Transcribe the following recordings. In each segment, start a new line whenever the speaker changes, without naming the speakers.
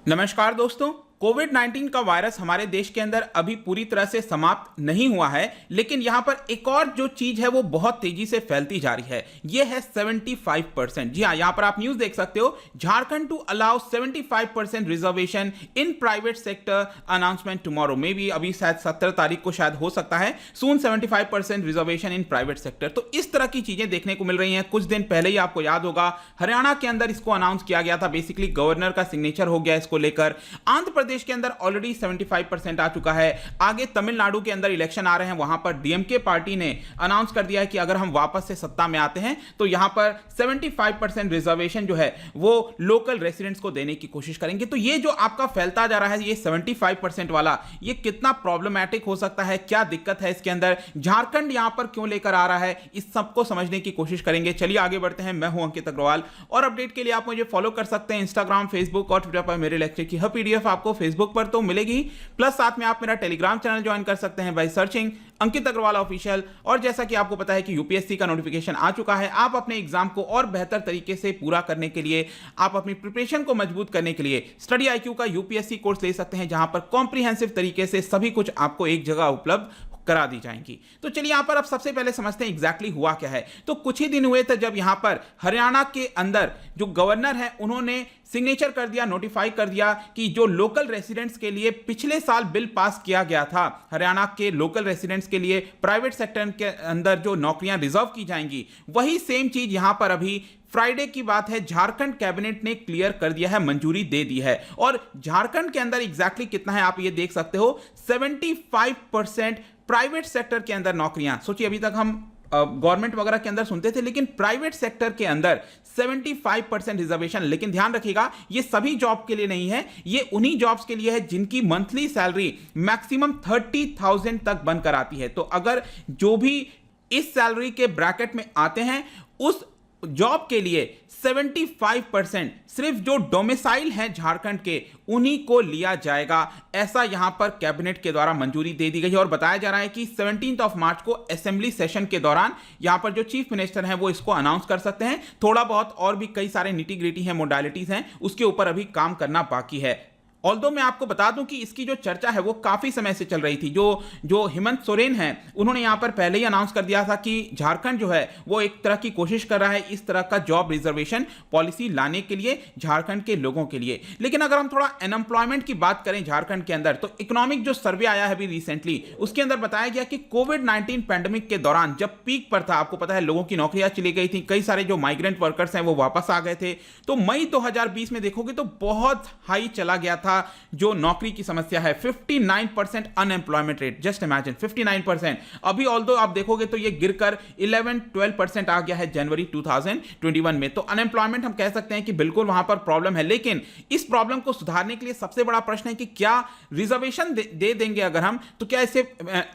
नमस्कार दोस्तों। कोविड-19 का वायरस हमारे देश के अंदर अभी पूरी तरह से समाप्त नहीं हुआ है, लेकिन यहां पर एक और जो चीज है वो बहुत तेजी से फैलती जा रही है। ये है 75%। जी हाँ, यहां पर आप न्यूज देख सकते हो। Jharkhand to allow 75% reservation in private sector, announcement tomorrow. May be अभी शायद 17 तारीख को शायद हो सकता है। Soon 75% reservation in private sector. तो इस तरह की चीजें देखने को मिल रही हैं। कुछ दिन पहले ही आपको याद होगा हरियाणा के अंदर इसको अनाउंस किया गया था। बेसिकली गवर्नर का सिग्नेचर हो गया इसको लेकर। आंध्र प्रदेश के अंदर ऑलरेडी 75% आ चुका है। आगे तमिलनाडु के अंदर इलेक्शन आ रहे हैं, वहां पर डीएमके पार्टी ने अनाउंस कर दिया है कि अगर हम वापस से सत्ता में आते हैं तो यहां पर 75% रिजर्वेशन जो है वो लोकल रेसिडेंट्स को देने की कोशिश करेंगे। तो ये जो आपका फैलता जा रहा है, ये 75% वाला, ये कितना प्रॉब्लमैटिक हो सकता है, क्या दिक्कत है इसके अंदर, झारखंड यहां पर क्यों लेकर आ रहा है, इस सबको समझने की कोशिश करेंगे। चलिए आगे बढ़ते हैं। मैं हूं अंकित अग्रवाल और अपडेट के लिए आप मुझे फॉलो कर सकते हैं इंस्टाग्राम, फेसबुक और ट्विटर पर। मेरे लेक्चर की हर पीडीएफ आपको फेसबुक पर तो मिलेगी, प्लस साथ में आप मेरा टेलीग्राम चैनल ज्वाइन कर सकते हैं by searching Ankit Agarwal official. और जैसा कि आपको पता है कि यूपीएससी का नोटिफिकेशन आ चुका है। आप अपने एग्जाम को और बेहतर तरीके से पूरा करने के लिए, आप अपनी प्रिपरेशन को मजबूत करने के लिए स्टडी आईक्यू का यूपीएससी कोर्स ले सकते हैं, जहां पर कॉम्प्रिहेंसिव तरीके से सभी कुछ आपको एक जगह उपलब्ध करा दी जाएंगी। तो चलिए यहां पर अब सबसे पहले समझते हैं एग्जैक्टली हुआ क्या है। तो कुछ ही दिन हुए थे जब यहां पर हरियाणा के अंदर जो गवर्नर है उन्होंने सिग्नेचर कर दिया, नोटिफाई कर दिया कि जो लोकल रेसिडेंट्स के लिए पिछले साल बिल पास किया गया था, हरियाणा के लोकल रेसिडेंट्स के लिए प्राइवेट सेक्टर के अंदर जो नौकरियां रिजर्व की जाएंगी, वही सेम चीज यहां पर अभी फ्राइडे की बात है, झारखंड कैबिनेट ने क्लियर कर दिया है, मंजूरी दे दी है। और झारखंड के अंदर एग्जैक्टली कितना है आप ये देख सकते हो, 75% प्राइवेट सेक्टर के अंदर नौकरियां। सोचिए, अभी तक हम गवर्नमेंट वगैरह के अंदर सुनते थे, लेकिन प्राइवेट सेक्टर के अंदर 75% रिजर्वेशन। लेकिन ध्यान रखिएगा, ये सभी जॉब के लिए नहीं है, ये उन्हीं जॉब्स के लिए है जिनकी मंथली सैलरी मैक्सिमम 30,000 तक बनकर आती है। तो अगर जो भी इस सैलरी के ब्रैकेट में आते हैं, उस जॉब के लिए 75% सिर्फ जो डोमिसाइल हैं झारखंड के, उन्हीं को लिया जाएगा। ऐसा यहां पर कैबिनेट के द्वारा मंजूरी दे दी गई है। और बताया जा रहा है कि 17 मार्च को असेंबली सेशन के दौरान यहां पर जो चीफ मिनिस्टर हैं वो इसको अनाउंस कर सकते हैं। थोड़ा बहुत और भी कई सारे निटी ग्रिटी हैं, मोडालिटीज हैं, उसके ऊपर अभी काम करना बाकी है। ऑल्दो मैं आपको बता दूं कि इसकी जो चर्चा है वो काफी समय से चल रही थी। जो हेमंत सोरेन हैं, उन्होंने यहां पर पहले ही अनाउंस कर दिया था कि झारखंड जो है वो एक तरह की कोशिश कर रहा है इस तरह का जॉब रिजर्वेशन पॉलिसी लाने के लिए झारखंड के लोगों के लिए। लेकिन अगर हम थोड़ा अनएम्प्लॉयमेंट की बात करें झारखंड के अंदर, तो इकोनॉमिक जो सर्वे आया है अभी रिसेंटली, उसके अंदर बताया गया कि कोविड-19 पैंडेमिक के दौरान जब पीक पर था, आपको पता है लोगों की नौकरियां चली गई थी, कई सारे जो माइग्रेंट वर्कर्स हैं वो वापस आ गए थे। तो मई 2020 में देखोगे तो बहुत हाई चला गया था जो नौकरी की समस्या है, 59% अनएम्प्लॉयमेंट रेट। Just imagine 59%। अभी ऑल्दो आप देखोगे तो ये गिरकर 11-12% आ गया है जनवरी 2021 में। तो अनएम्प्लॉयमेंट हम कह सकते हैं कि बिल्कुल वहां पर प्रॉब्लम है। लेकिन इस प्रॉब्लम को सुधारने के लिए सबसे बड़ा प्रश्न है कि क्या रिजर्वेशन दे देंगे अगर हम, तो क्या इससे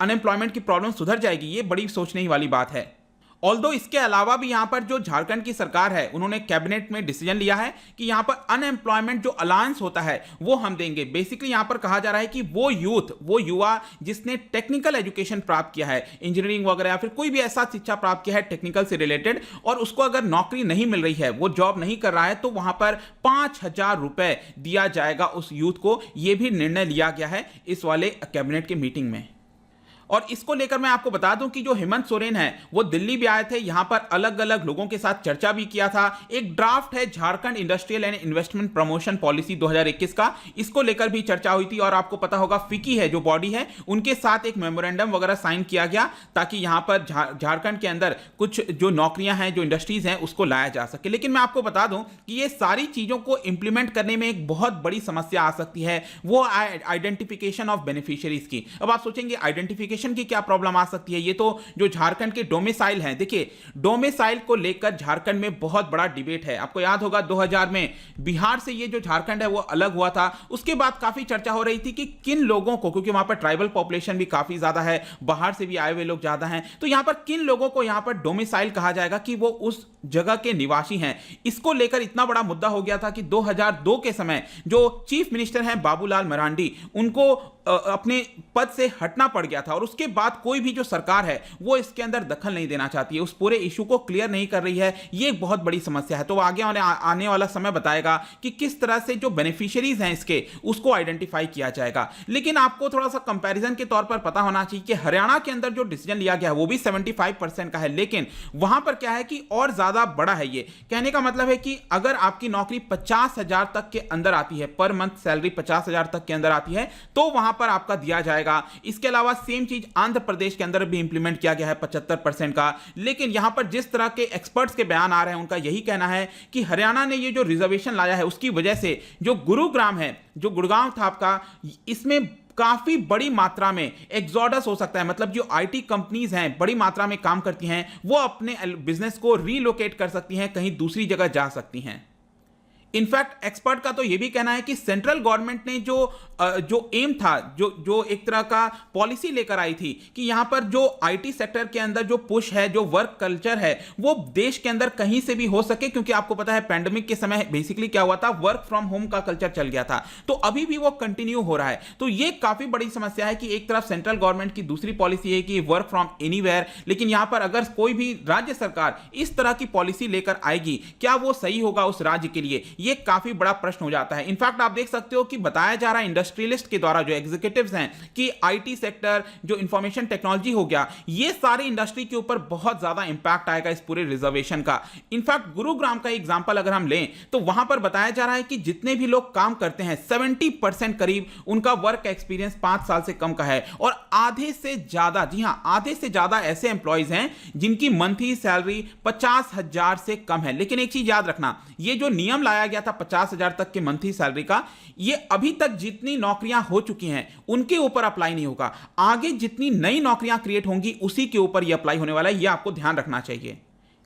अनएम्प्लॉयमेंट की प्रॉब्लम सुधर जाएगी? ये बड़ी सोचने ही वाली बात है। ऑल्दो इसके अलावा भी यहां पर जो झारखंड की सरकार है, उन्होंने कैबिनेट में डिसीजन लिया है कि यहां पर अनएम्प्लॉयमेंट जो अलायंस होता है वो हम देंगे। बेसिकली यहां पर कहा जा रहा है कि वो युवा जिसने टेक्निकल एजुकेशन प्राप्त किया है, इंजीनियरिंग वगैरह या फिर कोई भी ऐसा शिक्षा प्राप्त किया है टेक्निकल से रिलेटेड, और उसको अगर नौकरी नहीं मिल रही है, वो जॉब नहीं कर रहा है, तो वहां पर 5,000 रुपए दिया जाएगा उस यूथ को। यह भी निर्णय लिया गया है इस वाले कैबिनेट की मीटिंग में। और इसको लेकर मैं आपको बता दूं कि जो हेमंत सोरेन है वो दिल्ली भी आए थे, यहां पर अलग अलग लोगों के साथ चर्चा भी किया था। एक ड्राफ्ट है Jharkhand industrial and investment promotion policy 2021 का, इसको लेकर भी चर्चा हुई थी। और आपको पता होगा फिकी है जो बॉडी है, उनके साथ एक मेमोरेंडम वगैरह साइन किया गया ताकि यहां पर झारखंड के अंदर कुछ जो नौकरियां हैं, जो इंडस्ट्रीज हैं, उसको लाया जा सके। लेकिन मैं आपको बता दूं कि ये सारी चीजों को इंप्लीमेंट करने में एक बहुत बड़ी समस्या आ सकती है, वो आइडेंटिफिकेशन ऑफ बेनिफिशियरीज की। अब आप सोचेंगे आइडेंटिफिकेशन की क्या प्रॉब्लम आ सकती है? ये तो जो झारखंड के डोमिसाइल हैं, देखिए डोमिसाइल को लेकर झारखंड में बहुत बड़ा डिबेट है। आपको याद होगा 2000 में बिहार से ये जो झारखंड है वो अलग हुआ था। उसके बाद काफी चर्चा हो रही थी कि किन लोगों को, क्योंकि वहां पर ट्राइबल पॉपुलेशन भी काफी ज्यादा है, बाहर से भी आए हुए लोग ज्यादा हैं, तो यहां पर किन लोगों को यहां पर डोमिसाइल कहा जाएगा कि वो उस जगह के निवासी हैं। इसको लेकर इतना बड़ा मुद्दा हो गया था कि 2002 के समय जो चीफ मिनिस्टर हैं बाबूलाल मरांडी, उनको अपने पद से हटना पड़ गया था। और उसके बाद कोई भी जो सरकार है वो इसके अंदर दखल नहीं देना चाहती है, उस पूरे इशू को क्लियर नहीं कर रही है। ये एक बहुत बड़ी समस्या है। तो आगे आने वाला समय बताएगा कि किस तरह से जो बेनिफिशियरीज हैं इसके उसको आइडेंटिफाई किया जाएगा। लेकिन आपको थोड़ा सा कंपैरिजन के तौर पर पता होना चाहिए कि हरियाणा के अंदर जो डिसीजन लिया गया है वो भी 75% का है, लेकिन वहां पर क्या है कि और ज्यादा बड़ा है। ये कहने का मतलब है कि अगर आपकी नौकरी 50,000 तक के अंदर आती है, पर मंथ सैलरी 50,000 तक के अंदर आती है, तो वहां पर आपका दिया जाएगा। इसके अलावा सेम चीज आंध्र प्रदेश के अंदर भी इंप्लीमेंट किया गया है 75% का। लेकिन यहां पर जिस तरह के एक्सपर्ट्स के बयान आ रहे हैं उनका यही कहना है कि हरियाणा ने ये जो रिजर्वेशन लाया है उसकी वजह से जो गुरुग्राम है, जो गुड़गांव था आपका, इसमें काफी बड़ी मात्रा में एग्जॉडस हो सकता है। मतलब जो आईटी कंपनीज हैं, बड़ी मात्रा में काम करती हैं, वो अपने बिजनेस को रीलोकेट कर सकती हैं, कहीं दूसरी जगह जा सकती हैं। इनफैक्ट एक्सपर्ट का तो यह भी कहना है कि सेंट्रल गवर्नमेंट ने जो एम था, जो एक तरह का पॉलिसी लेकर आई थी कि यहां पर जो आईटी सेक्टर के अंदर जो पुश है, जो वर्क कल्चर है, वो देश के अंदर कहीं से भी हो सके। क्योंकि आपको पता है पैंडेमिक के समय बेसिकली क्या हुआ था, वर्क फ्रॉम होम का कल्चर चल गया था, तो अभी भी वो कंटिन्यू हो रहा है। तो ये काफी बड़ी समस्या है कि एक तरफ सेंट्रल गवर्नमेंट की दूसरी पॉलिसी है कि वर्क फ्रॉम एनीवेयर, लेकिन यहां पर अगर कोई भी राज्य सरकार इस तरह की पॉलिसी लेकर आएगी, क्या वो सही होगा उस राज्य के लिए, ये काफी बड़ा प्रश्न हो जाता है। इनफैक्ट आप देख सकते हो कि बताया जा रहा है इंडस्ट्रियलिस्ट के द्वारा, जो एग्जीक्यूटिव्स हैं, कि आईटी सेक्टर, जो इंफॉर्मेशन टेक्नोलॉजी हो गया, ये सारे इंडस्ट्री के ऊपर बहुत ज्यादा इंपैक्ट आएगा इस पूरे रिजर्वेशन का। इनफैक्ट गुरुग्राम का एग्जांपल अगर हम लें तो वहां पर बताया जा रहा है कि जितने भी लोग काम करते हैं 70% करीब उनका वर्क एक्सपीरियंस 5 साल से कम का है, और आधे से ज्यादा, जी हां, आधे से ज्यादा ऐसे एम्प्लॉइज हैं जिनकी मंथली सैलरी 50,000 से कम है। लेकिन एक चीज याद रखना, ये जो नियम लाया गया था 50,000 तक के मंथली सैलरी का, ये अभी तक जितनी नौकरियां हो चुकी हैं उनके ऊपर अप्लाई नहीं होगा। आगे जितनी नई नौकरियां क्रिएट होंगी उसी के ऊपर ये अप्लाई होने वाला है, ये आपको ध्यान रखना चाहिए।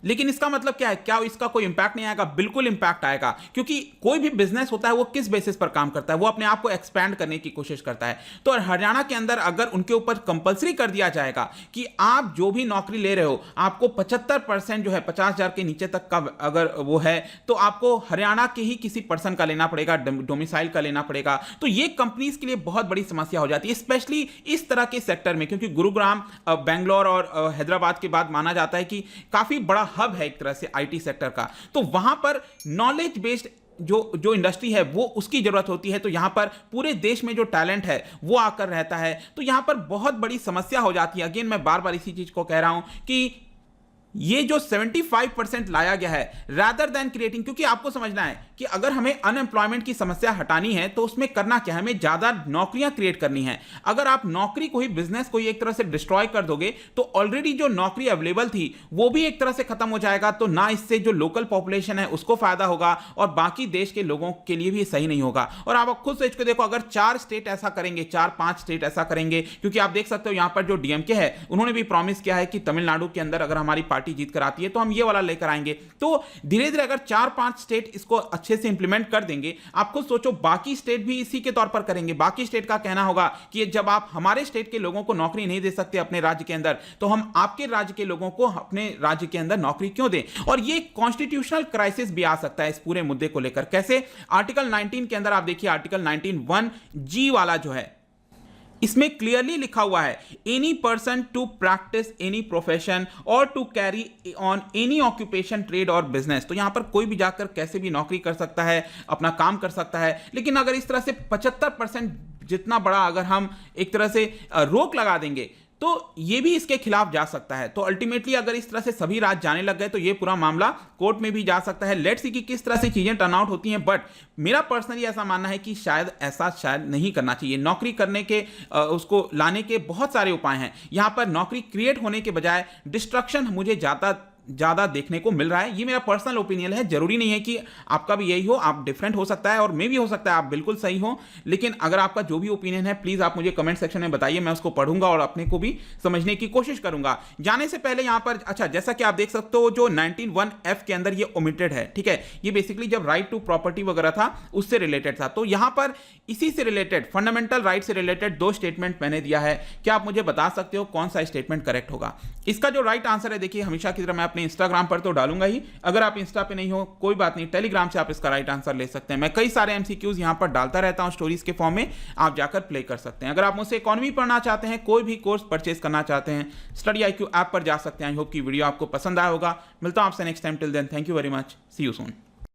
लेकिन इसका मतलब क्या है, क्या इसका कोई इंपैक्ट नहीं आएगा? बिल्कुल इंपैक्ट आएगा, क्योंकि कोई भी बिजनेस होता है वो किस बेसिस पर काम करता है, वो अपने आप को एक्सपैंड करने की कोशिश करता है। तो हरियाणा के अंदर अगर उनके ऊपर कंपलसरी कर दिया जाएगा कि आप जो भी नौकरी ले रहे हो आपको 75% जो है 50,000 के नीचे तक का अगर वो है, तो आपको हरियाणा के ही किसी पर्सन का लेना पड़ेगा, डोमिसाइल का लेना पड़ेगा। तो ये कंपनीज के लिए बहुत बड़ी समस्या हो जाती है, स्पेशली इस तरह के सेक्टर में, क्योंकि गुरुग्राम, बेंगलोर और हैदराबाद के बाद माना जाता है कि काफी बड़ा हब है एक तरह से आईटी सेक्टर का। तो वहां पर नॉलेज बेस्ड जो इंडस्ट्री है वो उसकी जरूरत होती है। तो यहां पर पूरे देश में जो टैलेंट है वो आकर रहता है, तो यहां पर बहुत बड़ी समस्या हो जाती है। अगेन मैं बार बार इसी चीज को कह रहा हूं कि ये जो 75% लाया गया है रादर देन क्रिएटिंग, क्योंकि आपको समझना है कि अगर हमें अनएम्प्लॉयमेंट की समस्या हटानी है तो उसमें करना क्या है, हमें ज्यादा नौकरियां क्रिएट करनी है। अगर आप नौकरी को ही, बिजनेस को ही एक तरह से डिस्ट्रॉय कर दोगे तो ऑलरेडी जो नौकरी अवेलेबल थी वो भी एक तरह से खत्म हो जाएगा। तो ना इससे जो लोकल पॉपुलेशन है उसको फायदा होगा और बाकी देश के लोगों के लिए भी सही नहीं होगा। और आप खुद सोच के देखो, अगर 4 स्टेट ऐसा करेंगे, 4-5 स्टेट ऐसा करेंगे, क्योंकि आप देख सकते हो यहां पर जो डीएमके है उन्होंने भी प्रॉमिस किया है कि तमिलनाडु के अंदर अगर हमारी पार्टी जीत कर आती है तो हम ये वाला लेकर आएंगे। तो धीरे धीरे अगर 4-5 स्टेट इसको अच्छे से इंप्लीमेंट कर देंगे, आप खुद सोचो बाकी स्टेट भी इसी के तौर पर करेंगे। बाकी स्टेट का कहना होगा कि जब आप हमारे स्टेट के लोगों को नौकरी नहीं दे सकते अपने राज्य के अंदर, तो हम आपके राज्य के लोगों को अपने राज्य के अंदर नौकरी क्यों दें। और ये कॉन्स्टिट्यूशनल क्राइसिस भी आ सकता है इस पूरे मुद्दे को लेकर। कैसे? आर्टिकल 19 के अंदर आप देखिए, आर्टिकल 19(1)(g) वाला जो है, इसमें क्लियरली लिखा हुआ है, any person to practice any profession और to carry on any occupation, trade और बिजनेस। तो यहां पर कोई भी जाकर कैसे भी नौकरी कर सकता है, अपना काम कर सकता है। लेकिन अगर इस तरह से 75% जितना बड़ा अगर हम एक तरह से रोक लगा देंगे तो ये भी इसके खिलाफ जा सकता है। तो अल्टीमेटली अगर इस तरह से सभी राज्य जाने लग गए तो ये पूरा मामला कोर्ट में भी जा सकता है। लेट्स सी कि किस तरह से चीजें टर्न आउट होती हैं, बट मेरा पर्सनली ऐसा मानना है कि शायद नहीं करना चाहिए। नौकरी करने के उसको लाने के बहुत सारे उपाय हैं। यहां पर नौकरी क्रिएट होने के बजाय डिस्ट्रक्शन मुझे ज्यादा देखने को मिल रहा है। ये मेरा पर्सनल ओपिनियन है, जरूरी नहीं है कि आपका भी यही हो, आप डिफरेंट हो सकता है और मे भी हो सकता है आप बिल्कुल सही हो। लेकिन अगर आपका जो भी ओपिनियन है प्लीज आप मुझे कमेंट सेक्शन में बताइए, मैं उसको पढ़ूंगा और अपने को भी समझने की कोशिश करूंगा। जाने से पहले यहां पर अच्छा, जैसा कि आप देख सकते हो जो 19(1)(f) के अंदर ये ओमिटेड है, ठीक है। ये बेसिकली जब राइट टू प्रॉपर्टी वगैरह था उससे रिलेटेड था। तो यहां पर इसी से रिलेटेड, फंडामेंटल राइट से रिलेटेड 2 स्टेटमेंट मैंने दिया है। क्या आप मुझे बता सकते हो कौन सा स्टेटमेंट करेक्ट होगा? इसका जो राइट आंसर है, देखिए हमेशा की तरह मैं अपने इंस्टाग्राम पर तो डालूंगा ही, अगर आप इंस्टा पे नहीं हो कोई बात नहीं, टेलीग्राम से आप इसका राइट आंसर ले सकते हैं। मैं कई सारे एमसीक्यूज यहां पर डालता रहता हूं स्टोरीज के फॉर्म में, आप जाकर प्ले कर सकते हैं। अगर आप मुझसे इकोनॉमी पढ़ना चाहते हैं, कोई भी कोर्स परचेज करना चाहते हैं, स्टडी IQ ऐप पर जा सकते हैं। आई होप की वीडियो आपको पसंद आया होगा। मिलता हूं आपसे next time, till then thank you very much, see you soon.